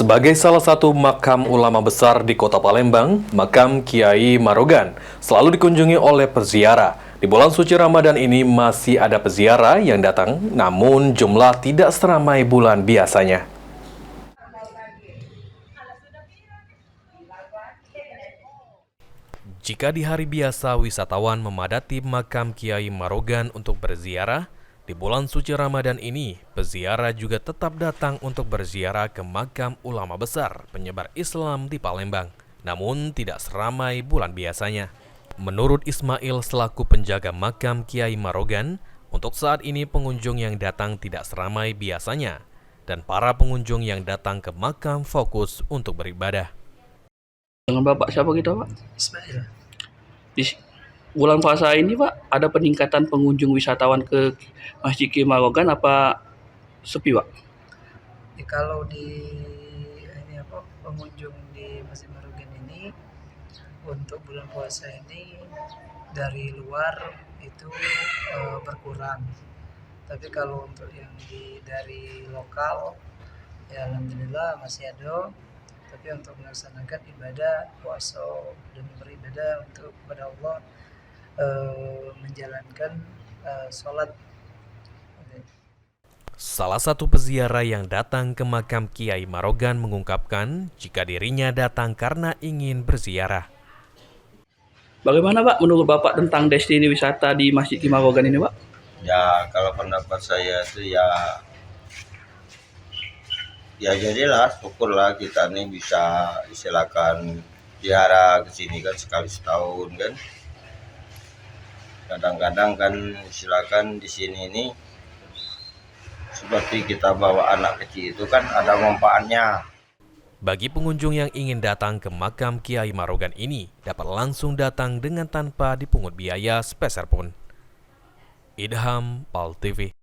Sebagai salah satu makam ulama besar di kota Palembang, makam Kiai Marogan selalu dikunjungi oleh peziarah. Di bulan suci Ramadan ini masih ada peziarah yang datang, namun jumlah tidak seramai bulan biasanya. Jika di hari biasa wisatawan memadati makam Kiai Marogan untuk berziarah, di bulan suci Ramadan ini, peziarah juga tetap datang untuk berziarah ke makam ulama besar penyebar Islam di Palembang, namun tidak seramai bulan biasanya. Menurut Ismail selaku penjaga makam Kiai Marogan, untuk saat ini pengunjung yang datang tidak seramai biasanya, dan para pengunjung yang datang ke makam fokus untuk beribadah. Dengan Bapak siapa kita, Pak? Ismail. Di bulan puasa ini, Pak, ada peningkatan pengunjung wisatawan ke Masjid Kiai Marogan apa sepi, Pak? Kalau di pengunjung di Masjid Marogan ini untuk bulan puasa ini dari luar itu berkurang. Tapi kalau untuk yang dari lokal ya alhamdulillah masih ada. Tapi untuk melaksanakan ibadah puasa dan beribadah untuk kepada Allah, menjalankan sholat. Salah satu peziarah yang datang ke makam Kiai Marogan mengungkapkan jika dirinya datang karena ingin berziarah. Bagaimana, Pak, menurut Bapak tentang destinasi wisata di Masjid Kiai Marogan ini, Pak? Ya, kalau pendapat saya itu ya jadilah syukurlah kita nih bisa silakan ziarah ke sini kan sekali setahun kan. Kadang-kadang kan silakan di sini ini seperti kita bawa anak kecil itu kan ada manfaatnya. Bagi pengunjung yang ingin datang ke makam Kiai Marogan ini dapat langsung datang dengan tanpa dipungut biaya sepeser pun. Idham, PAL TV.